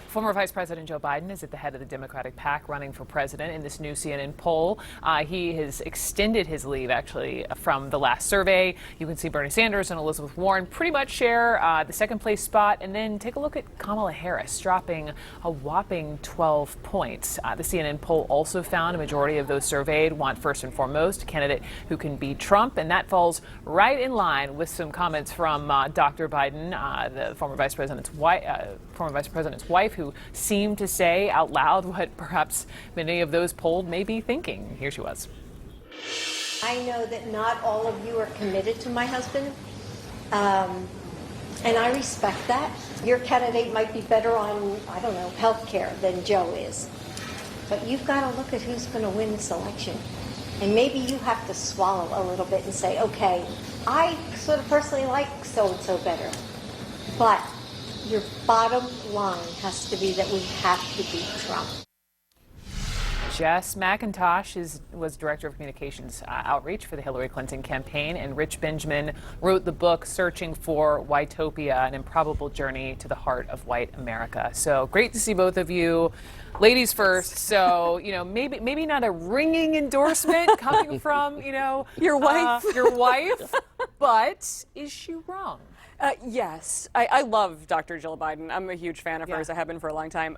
Former Vice President Joe Biden is at the head of the Democratic pack running for president in this new CNN poll. He has extended his lead, actually, from the last survey. You can see Bernie Sanders and Elizabeth Warren pretty much share the second place spot. And then take a look at Kamala Harris, dropping a whopping 12 points. The CNN poll also found a majority of those surveyed want ffirst and foremost a candidate who can beat Trump. And that falls right in line with some comments from Dr. Biden, the former vice president's wife, who seemed to say out loud what perhaps many of those polled may be thinking. Here she was. I know that not all of you are committed to my husband, and I respect that. Your candidate might be better on, I don't know, health care than Joe is. But you've got to look at who's going to win this election. And maybe you have to swallow a little bit and say, okay, I sort of personally like so-and-so better. But your bottom line has to be that we have to beat Trump. Jess McIntosh was Director of Communications Outreach for the Hillary Clinton campaign, and Rich Benjamin wrote the book Searching for Whitopia, an improbable journey to the heart of white America. So great to see both of you. Ladies first, so, maybe not a ringing endorsement coming from, your wife, but is she wrong? Yes, I love Dr. Jill Biden. I'm a huge fan of hers. I have been for a long time.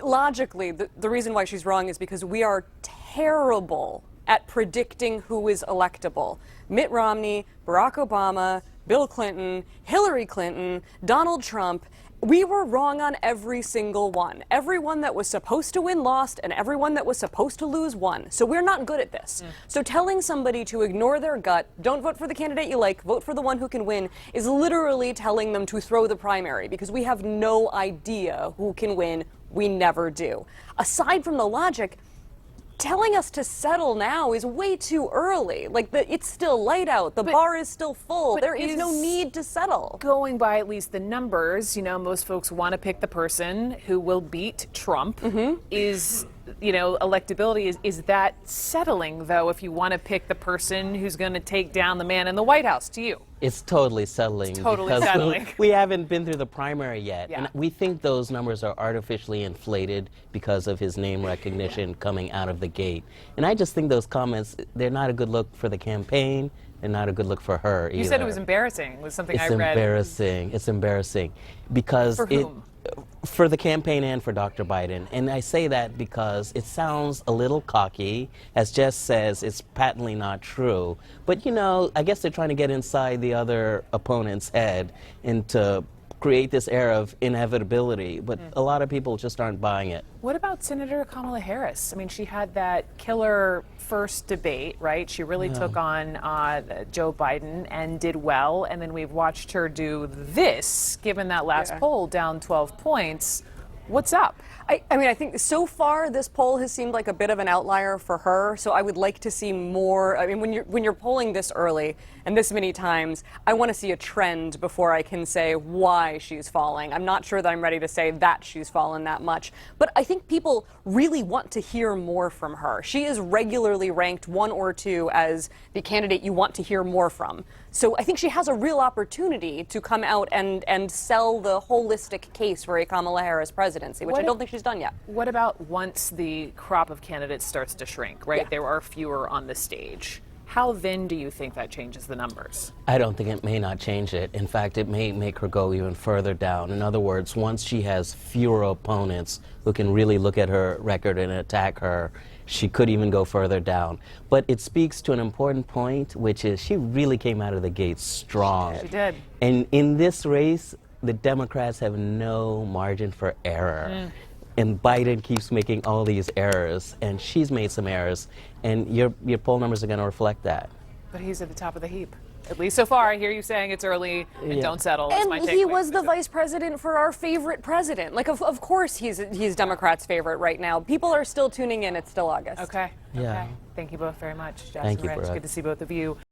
Logically, the reason why she's wrong is because we are terrible at predicting who is electable. Mitt Romney, Barack Obama, Bill Clinton, Hillary Clinton, Donald Trump. We were wrong on every single one. Everyone that was supposed to win lost, and everyone that was supposed to lose won. So we're not good at this. So telling somebody to ignore their gut, don't vote for the candidate you like, vote for the one who can win, is literally telling them to throw the primary, because we have no idea who can win. We never do. Aside from the logic, telling us to settle now is way too early. It's still light out. The bar is still full. There is no need to settle. Going by at least the numbers, most folks want to pick the person who will beat Trump. Is, electability, is that settling, though, if you want to pick the person who's going to take down the man in the White House, to you? It's totally settling. We haven't been through the primary yet. Yeah. And we think those numbers are artificially inflated because of his name recognition coming out of the gate. And I just think those comments, they're not a good look for the campaign and not a good look for her either. You said it was embarrassing, was something I read. It's embarrassing. Because for whom? For the campaign and for Dr. Biden. And I say that because it sounds a little cocky. As Jess says, it's patently not true. But, I guess they're trying to get inside the other opponent's head and to create this air of inevitability. But a lot of people just aren't buying it. What about Senator Kamala Harris? I mean, she had that killer first debate, right? She really took on Joe Biden and did well. And then we've watched her do this, given that last poll, down 12 points. What's up? I think so far this poll has seemed like a bit of an outlier for her. So I would like to see more. I mean, when you're polling this early and this many times, I want to see a trend before I can say why she's falling. I'm not sure that I'm ready to say that she's fallen that much. But I think people really want to hear more from her. She is regularly ranked 1 or 2 as the candidate you want to hear more from. So I think she has a real opportunity to come out and sell the holistic case for a Kamala Harris presidency, which I don't think she's done yet. What about once the crop of candidates starts to shrink, right? Yeah. There are fewer on the stage. How then do you think that changes the numbers? I don't think it may not change it. In fact, it may make her go even further down. In other words, once she has fewer opponents who can really look at her record and attack her, she could even go further down. But it speaks to an important point, which is she really came out of the gate strong. She did. And in this race, the Democrats have no margin for error. And Biden keeps making all these errors, and she's made some errors, and your poll numbers are going to reflect that. But he's at the top of the heap. At least so far, I hear you saying it's early and don't settle. That's my And takeaway. he was the vice president for our favorite president. Of course he's Democrats' favorite right now. People are still tuning in. It's still August. Okay. Yeah. Okay. Thank you both very much, Jess Thank and you, Rich. Brooke. Good to see both of you.